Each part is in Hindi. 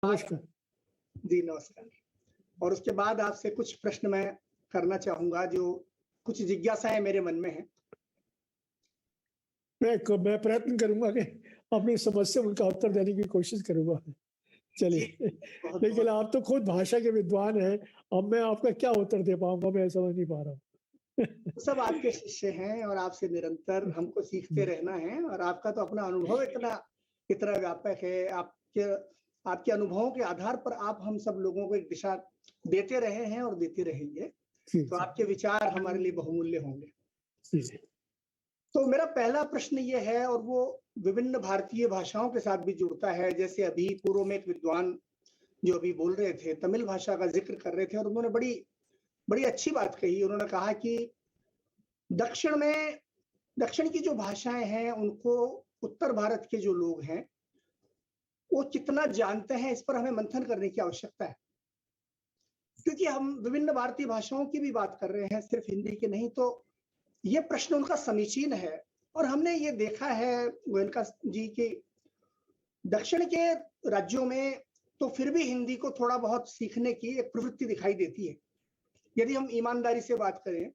नमस्कार। जी, नमस्कार। और उसके बाद आपसे कुछ प्रश्न मैं करना चाहूँगा, जो कुछ जिज्ञासाएँ मेरे मन में हैं। मैं प्रयत्न करूँगा कि अपनी समझ से उनका उत्तर देने की कोशिश करूँगा। जी, चलिए, लेकिन बहुत-बहुत आप तो खुद भाषा के विद्वान हैं, अब मैं आपका क्या उत्तर दे पाऊँगा, मैं समझ नहीं पा रहा हूँ। सब आपके शिष्य हैं और आपसे निरंतर हमको सीखते रहना है और आपका तो अपना अनुभव इतना इतना व्यापक है। आपके आपके अनुभवों के आधार पर आप हम सब लोगों को एक दिशा देते रहे हैं और देते रहेंगे। जी, तो जी। आपके विचार हमारे लिए बहुमूल्य होंगे। जी, जी। तो मेरा पहला प्रश्न ये है और वो विभिन्न भारतीय भाषाओं के साथ भी जुड़ता है। जैसे अभी पूर्व में एक विद्वान जो अभी बोल रहे थे, तमिल भाषा का ज़िक्र कर रहे थे और उन्होंने बड़ी बड़ी अच्छी बात कही। उन्होंने कहा कि दक्षिण में दक्षिण की जो भाषाएँ हैं, उनको उत्तर भारत के जो लोग हैं, वो कितना जानते हैं, इस पर हमें मंथन करने की आवश्यकता है। क्योंकि हम विभिन्न भारतीय भाषाओं की भी बात कर रहे हैं, सिर्फ़ हिंदी की नहीं, तो ये प्रश्न उनका समीचीन है और हमने ये देखा है गोयनका जी कि दक्षिण के राज्यों में तो फिर भी हिंदी को थोड़ा बहुत सीखने की एक प्रवृत्ति दिखाई देती है। यदि हम ईमानदारी से बात करें,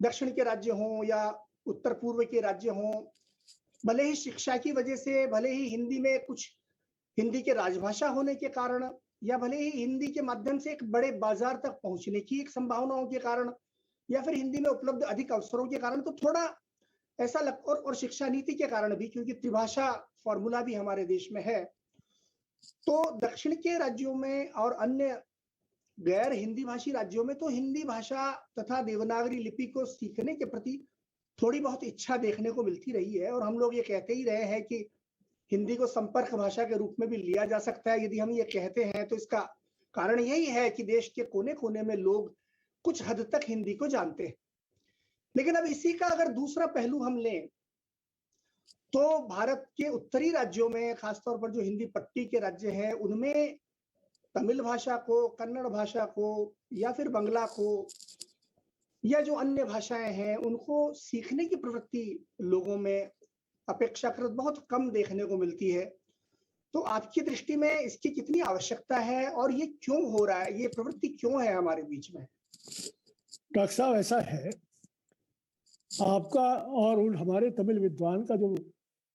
दक्षिण के राज्य हों या उत्तर-पूर्व के राज्य हों, भले ही शिक्षा की वजह से, भले ही हिंदी में कुछ हिंदी के राजभाषा होने के कारण या भले ही हिंदी के माध्यम से एक बड़े बाज़ार तक पहुँचने की एक संभावनाओं के कारण या फिर हिंदी में उपलब्ध अधिक अवसरों के कारण तो थोड़ा ऐसा लग और शिक्षा नीति के कारण भी क्योंकि त्रिभाषा फ़ॉर्मूला भी हमारे देश में है। तो दक्षिण के राज्यों में और अन्य गैर हिंदी भाषी राज्यों में तो हिंदी भाषा तथा देवनागरी लिपि को सीखने के प्रति थोड़ी बहुत इच्छा देखने को मिलती रही है और हम लोग ये कहते ही रहे हैं कि हिंदी को संपर्क भाषा के रूप में भी लिया जा सकता है। यदि हम ये कहते हैं तो इसका कारण यही है कि देश के कोने-कोने में लोग कुछ हद तक हिंदी को जानते हैं। लेकिन अब इसी का अगर दूसरा पहलू हम लें, तो भारत के उत्तरी राज्यों में खासतौर पर जो हिंदी पट्टी के राज्य हैं, उनमें तमिल भाषा को, कन्नड़ भाषा को या फिर बंगला को या जो अन्य भाषाएँ हैं, उनको सीखने की प्रवृत्ति लोगों में अपेक्षाकृत बहुत कम देखने को मिलती है। तो आपकी दृष्टि में इसकी कितनी आवश्यकता है और ये क्यों हो रहा है? ये प्रवृत्ति क्यों है हमारे बीच में? डॉक्टर साहब ऐसा है, आपका और उन हमारे तमिल विद्वान का जो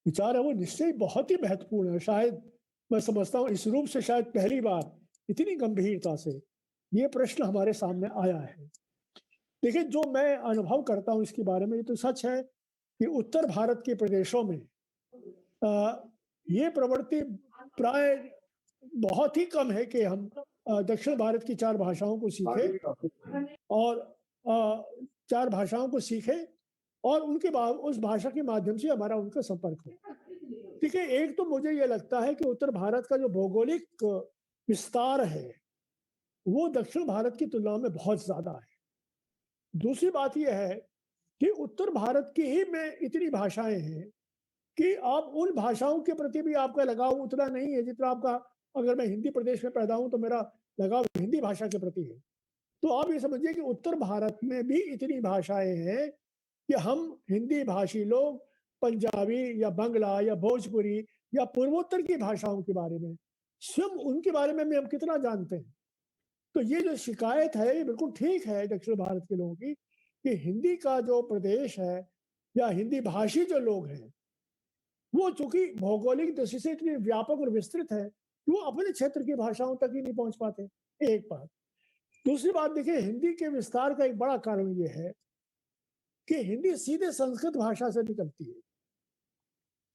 विचार है वो निश्चय बहुत ही महत्वपूर्ण है। शायद मैं समझता हूँ इस रूप से शायद पहली बार इतनी गंभीरता से ये प्रश्न हमारे सामने आया है। देखिए, जो मैं अनुभव करता हूँ इसके बारे में, ये तो सच है कि उत्तर भारत के प्रदेशों में ये प्रवृत्ति प्राय बहुत ही कम है कि हम दक्षिण भारत की 4 भाषाओं को सीखें और 4 भाषाओं को सीखें और उनके बाद उस भाषा के माध्यम से हमारा उनका संपर्क हो। देखिए, एक तो मुझे ये लगता है कि उत्तर भारत का जो भौगोलिक विस्तार है, वो दक्षिण भारत की तुलना में बहुत ज़्यादा है। दूसरी बात ये है कि उत्तर भारत की ही में इतनी भाषाएँ हैं कि आप उन भाषाओं के प्रति भी आपका लगाव उतना नहीं है जितना आपका, अगर मैं हिंदी प्रदेश में पैदा हूँ तो मेरा लगाव हिंदी भाषा के प्रति है। तो आप ये समझिए कि उत्तर भारत में भी इतनी भाषाएँ हैं कि हम हिंदी भाषी लोग पंजाबी या बंगला या भोजपुरी या पूर्वोत्तर की भाषाओं के बारे में, स्वयं उनके बारे में भी हम कितना जानते हैं। तो ये जो शिकायत है ये बिल्कुल ठीक है दक्षिण भारत के लोगों की कि हिंदी का जो प्रदेश है या हिंदी भाषी जो लोग हैं, वो चूंकि भौगोलिक दृष्टि से इतनी व्यापक और विस्तृत है कि वो अपने क्षेत्र की भाषाओं तक ही नहीं पहुंच पाते। एक बात। दूसरी बात, देखिए, हिंदी के विस्तार का एक बड़ा कारण ये है कि हिंदी सीधे संस्कृत भाषा से निकलती है,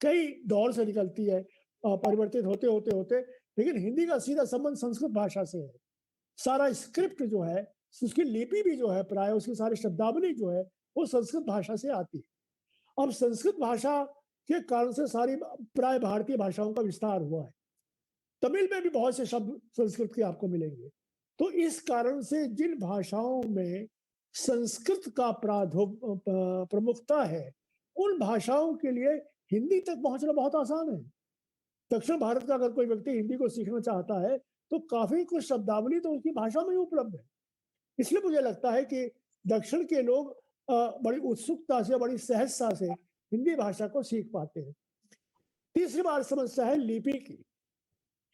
कई दौर से निकलती है, परिवर्तित होते होते होते, लेकिन हिंदी का सीधा संबंध संस्कृत भाषा से है। सारा स्क्रिप्ट जो है, उसकी लिपि भी जो है, प्राय उसकी सारी शब्दावली जो है वो संस्कृत भाषा से आती है। अब संस्कृत भाषा के कारण से सारी प्राय भारतीय भाषाओं का विस्तार हुआ है। तमिल में भी बहुत से शब्द संस्कृत के आपको मिलेंगे। तो इस कारण से जिन भाषाओं में संस्कृत का प्रमुखता है, उन भाषाओं के लिए हिंदी तक पहुंचना बहुत आसान है। दक्षिण भारत का अगर कोई व्यक्ति हिंदी को सीखना चाहता है तो काफी कुछ शब्दावली तो उसकी भाषा में ही उपलब्ध है। इसलिए मुझे लगता है कि दक्षिण के लोग बड़ी उत्सुकता से, बड़ी सहजता से हिंदी भाषा को सीख पाते हैं। तीसरी बार समस्या है लिपि की।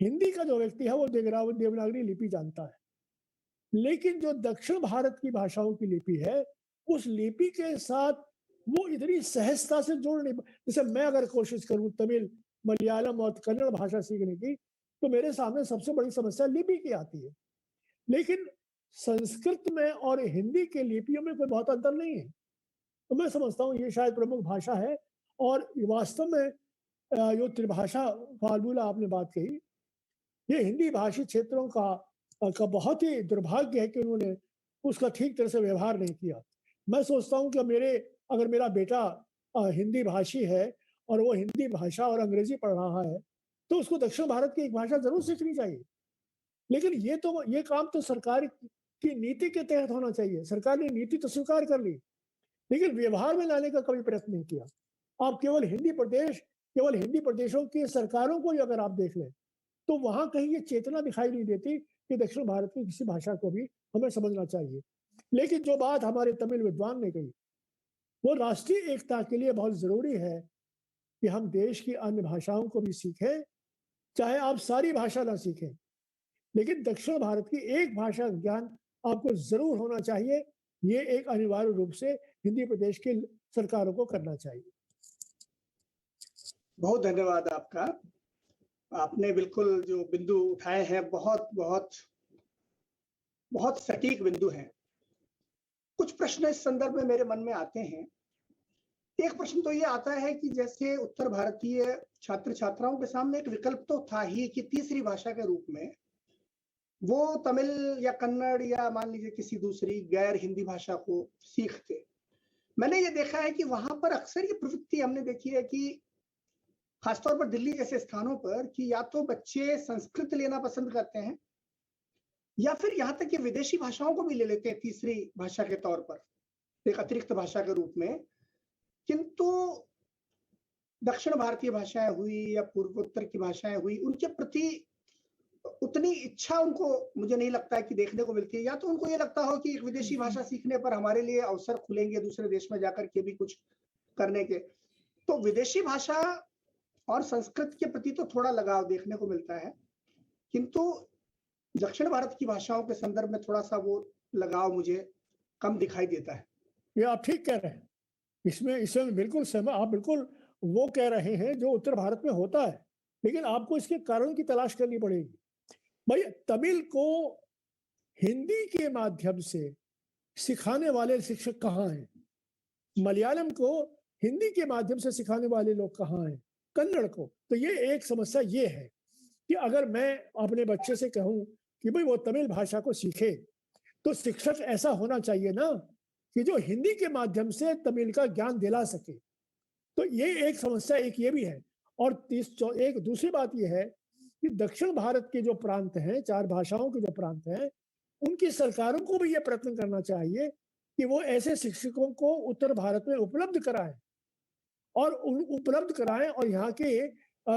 हिंदी का जो व्यक्ति है वो देवनागरी लिपि जानता है, लेकिन जो दक्षिण भारत की भाषाओं की लिपि है, उस लिपि के साथ वो इतनी सहजता से जोड़ नहीं जैसे मैं अगर कोशिश करूं तमिल, मलयालम और कन्नड़ भाषा सीखने की, तो मेरे सामने सबसे बड़ी समस्या लिपि की आती है। लेकिन संस्कृत में और हिंदी के लिपियों में कोई बहुत अंतर नहीं है। तो मैं समझता हूँ ये शायद प्रमुख भाषा है और वास्तव में जो त्रिभाषा फार्मूला आपने बात कही, ये हिंदी भाषी क्षेत्रों का बहुत ही दुर्भाग्य है कि उन्होंने उसका ठीक तरह से व्यवहार नहीं किया। मैं सोचता हूँ कि अगर मेरा बेटा हिंदी भाषी है और वो हिंदी भाषा और अंग्रेजी पढ़ रहा है, तो उसको दक्षिण भारत की एक भाषा जरूर सीखनी चाहिए। लेकिन ये काम तो सरकार की नीति के तहत होना चाहिए। सरकार ने नीति तो स्वीकार कर ली, लेकिन व्यवहार में लाने का कभी प्रयत्न नहीं किया। आप केवल हिंदी प्रदेशों की सरकारों को ही अगर आप देख लें, तो वहां कहीं ये चेतना दिखाई नहीं देती कि दक्षिण भारत की किसी भाषा को भी हमें समझना चाहिए। लेकिन जो बात हमारे तमिल विद्वान ने कही, वो राष्ट्रीय एकता के लिए बहुत जरूरी है कि हम देश की अन्य भाषाओं को भी सीखें, चाहे आप सारी भाषा ना सीखें, लेकिन दक्षिण भारत की एक भाषा ज्ञान आपको जरूर होना चाहिए। ये एक अनिवार्य रूप से हिंदी प्रदेश की सरकारों को करना चाहिए। बहुत धन्यवाद आपका। आपने बिल्कुल जो बिंदु उठाए हैं बहुत बहुत बहुत सटीक बिंदु हैं। कुछ प्रश्न इस संदर्भ में मेरे मन में आते हैं। एक प्रश्न तो ये आता है कि जैसे उत्तर भारतीय छात्र छात्राओं के सामने एक विकल्प तो था ही कि तीसरी भाषा के रूप में वो तमिल या कन्नड़ या मान लीजिए किसी दूसरी गैर हिंदी भाषा को सीखते। मैंने ये देखा है कि वहां पर अक्सर ये प्रवृत्ति हमने देखी है कि खासतौर पर दिल्ली जैसे स्थानों पर कि या तो बच्चे संस्कृत लेना पसंद करते हैं या फिर यहाँ तक कि विदेशी भाषाओं को भी ले लेते हैं तीसरी भाषा के तौर पर, एक अतिरिक्त भाषा के रूप में। किंतु दक्षिण भारतीय भाषाएं हुई या पूर्वोत्तर की भाषाएं हुई, उनके प्रति उतनी इच्छा उनको मुझे नहीं लगता है कि देखने को मिलती है। या तो उनको ये लगता हो कि एक विदेशी भाषा सीखने पर हमारे लिए अवसर खुलेंगे दूसरे देश में जाकर के भी कुछ करने के। तो विदेशी भाषा और संस्कृत के प्रति तो थोड़ा लगाव देखने को मिलता है, किंतु दक्षिण भारत की भाषाओं के संदर्भ में थोड़ा सा वो लगाव मुझे कम दिखाई देता है। ये आप ठीक कह रहे हैं। इसमें बिल्कुल सहमत, आप बिल्कुल वो कह रहे हैं जो उत्तर भारत में होता है, लेकिन आपको इसके कारण की तलाश करनी पड़ेगी। भाई तमिल को हिंदी के माध्यम से सिखाने वाले शिक्षक कहाँ हैं? मलयालम को हिंदी के माध्यम से सिखाने वाले लोग कहाँ हैं? कन्नड़ को। तो ये एक समस्या ये है कि अगर मैं अपने बच्चे से कहूं कि भाई वो तमिल भाषा को सीखे, तो शिक्षक ऐसा होना चाहिए ना कि जो हिंदी के माध्यम से तमिल का ज्ञान दिला सके। तो ये एक समस्या एक ये भी है। और एक दूसरी बात ये है कि दक्षिण भारत के जो प्रांत हैं, 4 भाषाओं के जो प्रांत हैं, उनकी सरकारों को भी ये प्रयत्न करना चाहिए कि वो ऐसे शिक्षकों को उत्तर भारत में उपलब्ध कराएं और यहाँ के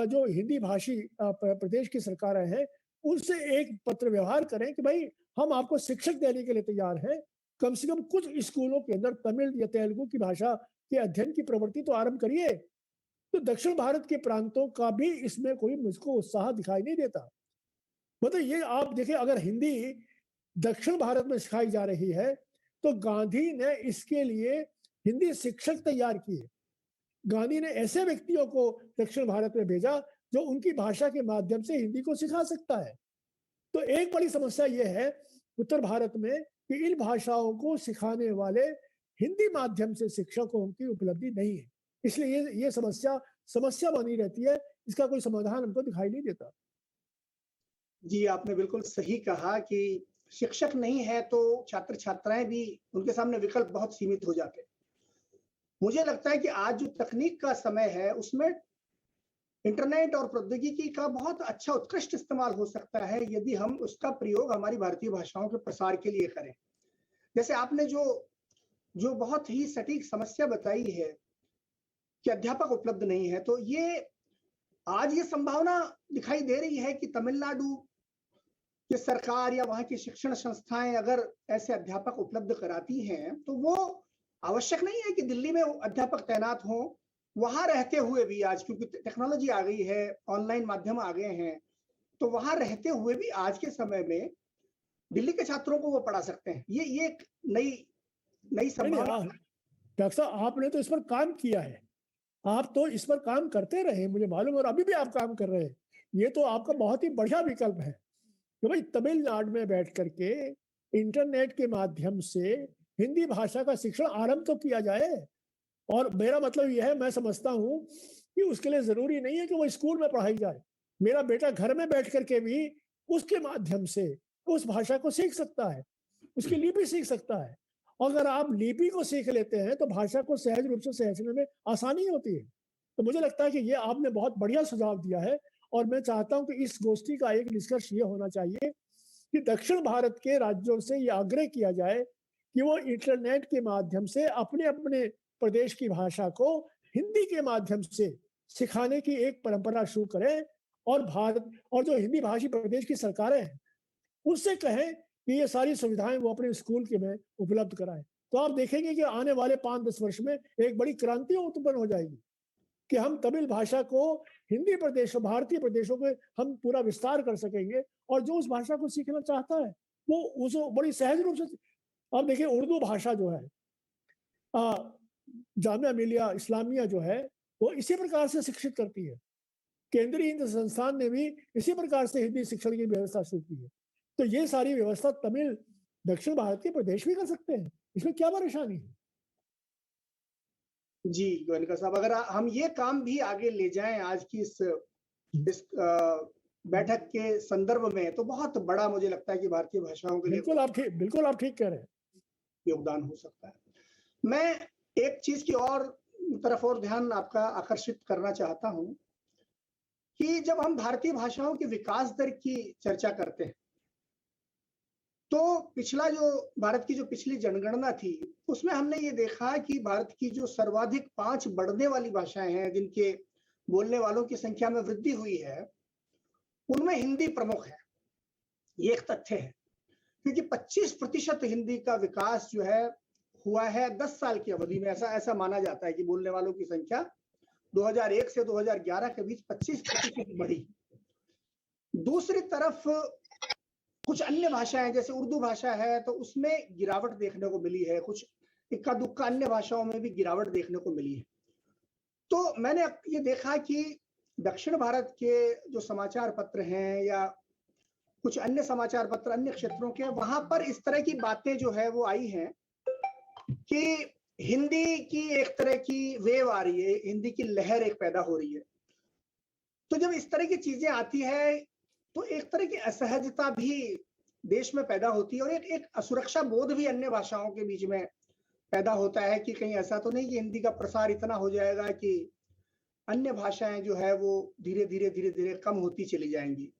जो हिंदी भाषी प्रदेश की सरकारें हैं, उनसे एक पत्र व्यवहार करें कि भाई हम आपको शिक्षक देने के लिए तैयार हैं, कम से कम कुछ स्कूलों के अंदर तमिल या तेलुगु की भाषा के अध्ययन की प्रवृत्ति तो आरंभ करिए। तो दक्षिण भारत के प्रांतों का भी इसमें कोई मुझको उत्साह दिखाई नहीं देता। मतलब ये आप देखिए, अगर हिंदी दक्षिण भारत में सिखाई जा रही है, तो गांधी ने इसके लिए हिंदी शिक्षक तैयार किए। गांधी ने ऐसे व्यक्तियों को दक्षिण भारत में भेजा जो उनकी भाषा के माध्यम से हिंदी को सिखा सकता है। तो एक बड़ी समस्या यह है उत्तर भारत में कि इन भाषाओं को सिखाने वाले हिंदी माध्यम से शिक्षकों की उपलब्धि नहीं है। इसलिए ये समस्या बनी रहती है। इसका कोई समाधान हमको दिखाई नहीं देता। जी, आपने बिल्कुल सही कहा कि शिक्षक नहीं है तो छात्र छात्राएं भी, उनके सामने विकल्प बहुत सीमित हो जाते हैं। मुझे लगता है कि आज जो तकनीक का समय है उसमें इंटरनेट और प्रौद्योगिकी का बहुत अच्छा उत्कृष्ट इस्तेमाल हो सकता है यदि हम उसका प्रयोग हमारी भारतीय भाषाओं के प्रसार के लिए करें। जैसे आपने जो बहुत ही सटीक समस्या बताई है कि अध्यापक उपलब्ध नहीं है, तो आज ये संभावना दिखाई दे रही है कि तमिलनाडु की सरकार या वहां की शिक्षण संस्थाएं अगर ऐसे अध्यापक उपलब्ध कराती हैं, तो वो आवश्यक नहीं है कि दिल्ली में अध्यापक तैनात हों। वहां रहते हुए भी आज क्योंकि टेक्नोलॉजी आ गई है, ऑनलाइन माध्यम आ गए हैं, तो वहां रहते हुए भी आज के समय में दिल्ली के छात्रों को वो पढ़ा सकते हैं। ये एक नई नई नहीं नहीं, संभावना। डॉक्टर साहब आपने तो इस पर काम किया है, आप तो इस पर काम करते रहे, मुझे मालूम है, और अभी भी आप काम कर रहे हैं। ये तो आपका बहुत ही बढ़िया विकल्प है कि भाई तमिलनाडु में बैठ करके इंटरनेट के माध्यम से हिंदी भाषा का शिक्षण आरंभ तो किया जाए। और मेरा मतलब यह है, मैं समझता हूँ कि उसके लिए जरूरी नहीं है कि वो स्कूल में पढ़ाई जाए। मेरा बेटा घर में बैठ करके भी उसके माध्यम से उस भाषा को सीख सकता है, उसकी लिपि सीख सकता है। अगर आप लिपि को सीख लेते हैं तो भाषा को सहज रूप से सहेजने में आसानी होती है। तो मुझे लगता है कि ये आपने बहुत बढ़िया सुझाव दिया है। और मैं चाहता हूं कि इस गोष्ठी का एक निष्कर्ष ये होना चाहिए कि दक्षिण भारत के राज्यों से ये आग्रह किया जाए कि वो इंटरनेट के माध्यम से अपने अपने प्रदेश की भाषा को हिंदी के माध्यम से सिखाने की एक परंपरा शुरू करें। और भारत और जो हिंदी भाषी प्रदेश की सरकारें हैं उनसे कहें कि ये सारी सुविधाएं वो अपने स्कूल के में उपलब्ध कराएं। तो आप देखेंगे कि आने वाले 5-10 वर्ष में एक बड़ी क्रांति उत्पन्न हो जाएगी कि हम तमिल भाषा को हिंदी प्रदेशों, भारतीय प्रदेशों में हम पूरा विस्तार कर सकेंगे। और जो उस भाषा को सीखना चाहता है वो उसको बड़ी सहज रूप से। आप देखिए उर्दू भाषा जो है, जामिया मिलिया इस्लामिया जो है, वो इसी प्रकार से शिक्षित करती है। केंद्रीय हिंदी संस्थान ने भी इसी प्रकार से हिंदी शिक्षण की व्यवस्था शुरू की है। तो ये सारी व्यवस्था तमिल दक्षिण भारत के प्रदेश भी कर सकते हैं, इसमें क्या परेशानी है? जी, गोयनका साहब, अगर हम ये काम भी आगे ले जाएं आज की इस बैठक के संदर्भ में, तो बहुत बड़ा मुझे लगता है कि भारतीय भाषाओं के लिए बिल्कुल आप ठीक कह रहे हैं। योगदान हो सकता है। मैं एक चीज की और तरफ और ध्यान आपका आकर्षित करना चाहता हूं कि जब हम भारतीय भाषाओं के विकास दर की चर्चा करते हैं, तो भारत की जो पिछली जनगणना थी, उसमें हमने ये देखा कि भारत की जो सर्वाधिक 5 बढ़ने वाली भाषाएं हैं, जिनके बोलने वालों की संख्या में वृद्धि हुई है, उनमें हिंदी प्रमुख है। ये एक तथ्य है, क्योंकि 25% हिंदी का विकास जो है हुआ है 10 साल की अवधि में। ऐसा माना जाता है कि बोलने वालों की संख्या 2001 से 2011 के बीच 25% बढ़ी। दूसरी तरफ कुछ अन्य भाषाएं जैसे उर्दू भाषा है, तो उसमें गिरावट देखने को मिली है। कुछ इक्का दुक्का अन्य भाषाओं में भी गिरावट देखने को मिली है। तो मैंने ये देखा कि दक्षिण भारत के जो समाचार पत्र हैं या कुछ अन्य समाचार पत्र अन्य क्षेत्रों के, वहां पर इस तरह की बातें जो है वो आई हैं कि हिंदी की एक तरह की वेव आ रही है, हिंदी की लहर एक पैदा हो रही है। तो जब इस तरह की चीजें आती है, तो एक तरह की असहजता भी देश में पैदा होती है और एक असुरक्षा बोध भी अन्य भाषाओं के बीच में पैदा होता है कि कहीं ऐसा तो नहीं कि हिंदी का प्रसार इतना हो जाएगा कि अन्य भाषाएं जो है वो धीरे धीरे कम होती चली जाएंगी।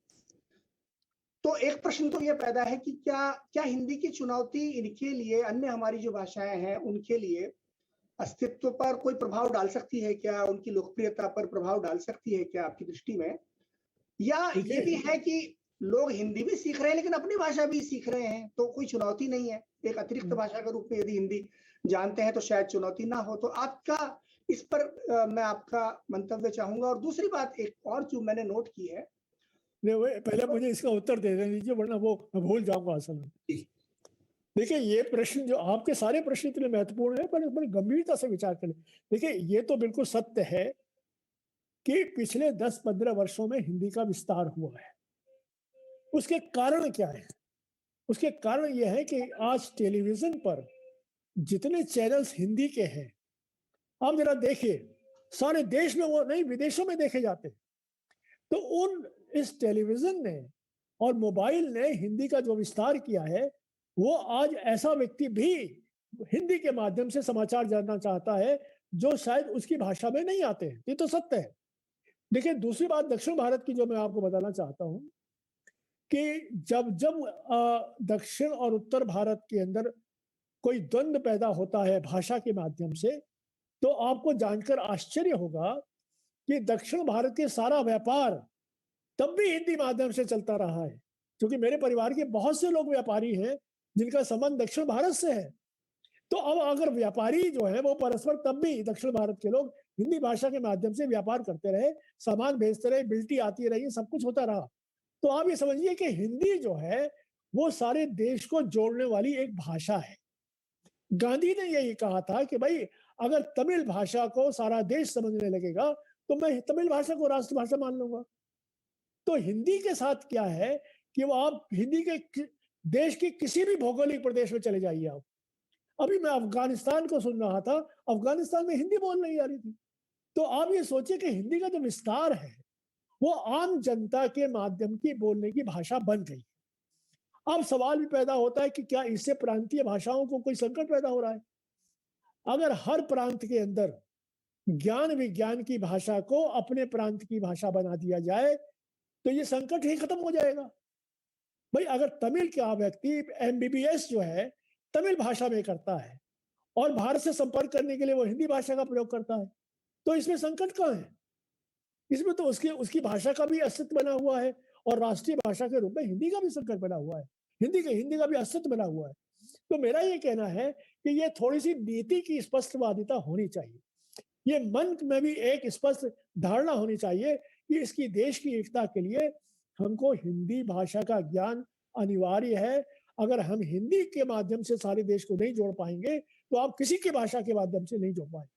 तो एक प्रश्न तो ये पैदा है कि क्या हिंदी की चुनौती इनके लिए, अन्य हमारी जो भाषाएं हैं उनके लिए अस्तित्व पर कोई प्रभाव डाल सकती है क्या? उनकी लोकप्रियता पर प्रभाव डाल सकती है क्या आपकी दृष्टि में? या ये भी है कि लोग हिंदी भी सीख रहे हैं लेकिन अपनी भाषा भी सीख रहे हैं, तो कोई चुनौती नहीं है? एक अतिरिक्त भाषा के रूप में यदि हिंदी जानते हैं तो शायद चुनौती ना हो। तो आपका इस पर मैं आपका मंतव्य चाहूंगा। और दूसरी बात एक और जो मैंने नोट की है, पहले मुझे इसका उत्तर दे दीजिए वरना वो मैं भूल जाऊंगा असल में। देखिए ये प्रश्न, जो आपके सारे प्रश्न इतने महत्वपूर्ण है, पर बड़ी गंभीरता से विचार करें। देखिए ये तो बिल्कुल सत्य है कि पिछले 10-15 वर्षों में हिंदी का विस्तार हुआ है। उसके कारण क्या है? उसके कारण यह है कि आज टेलीविजन पर जितने चैनल्स हिंदी के हैं, आप जरा देखिए, सारे देश में वो नहीं, विदेशों में देखे जाते हैं। तो इस टेलीविजन ने और मोबाइल ने हिंदी का जो विस्तार किया है, वो आज ऐसा व्यक्ति भी हिंदी के माध्यम से समाचार जानना चाहता है जो शायद उसकी भाषा में नहीं आते हैं। ये तो सत्य है। देखिए दूसरी बात दक्षिण भारत की जो मैं आपको बताना चाहता हूं कि जब जब दक्षिण और उत्तर भारत के अंदर कोई द्वंद्व पैदा होता है भाषा के माध्यम से, तो आपको जानकर आश्चर्य होगा कि दक्षिण भारत के सारा व्यापार तब भी हिंदी माध्यम से चलता रहा है। क्योंकि मेरे परिवार के बहुत से लोग व्यापारी हैं जिनका संबंध दक्षिण भारत से है। तो अब अगर व्यापारी जो है वो परस्पर, तब भी दक्षिण भारत के लोग हिंदी भाषा के माध्यम से व्यापार करते रहे, सामान भेजते रहे, बिल्टी आती रही, सब कुछ होता रहा। तो आप ये समझिए कि हिंदी जो है वो सारे देश को जोड़ने वाली एक भाषा है। गांधी ने यही कहा था कि भाई अगर तमिल भाषा को सारा देश समझने लगेगा तो मैं तमिल भाषा को राष्ट्रभाषा मान लूंगा। तो हिंदी के साथ क्या है कि वो आप हिंदी के देश के किसी भी भौगोलिक प्रदेश में चले जाइए आप। अभी मैं अफगानिस्तान को सुन रहा था, अफगानिस्तान में हिंदी बोल नहीं आ रही थी। तो आप ये सोचिए कि हिंदी का जो विस्तार है वो आम जनता के माध्यम की बोलने की भाषा बन गई। अब सवाल भी पैदा होता है कि क्या इससे प्रांतीय भाषाओं को कोई संकट पैदा हो रहा है? अगर हर प्रांत के अंदर ज्ञान विज्ञान की भाषा को अपने प्रांत की भाषा बना दिया जाए तो ये संकट ही खत्म हो जाएगा। भाई अगर तमिल का व्यक्ति एमबीबीएस जो है तमिल भाषा में करता है और भारत से संपर्क करने के लिए वो हिंदी भाषा का प्रयोग करता है, तो इसमें संकट कहाँ है? इसमें तो उसकी उसकी भाषा का भी अस्तित्व बना हुआ है और राष्ट्रीय भाषा के रूप में हिंदी का भी संकट बना हुआ है। हिंदी का भी अस्तित्व बना हुआ है। तो मेरा ये कहना है कि ये थोड़ी सी नीति की स्पष्टवादिता होनी चाहिए। ये मन में भी एक स्पष्ट धारणा होनी चाहिए कि इसकी देश की एकता के लिए हमको हिंदी भाषा का ज्ञान अनिवार्य है। अगर हम हिंदी के माध्यम से सारे देश को नहीं जोड़ पाएंगे तो आप किसी की भाषा के माध्यम से नहीं जोड़ पाएंगे।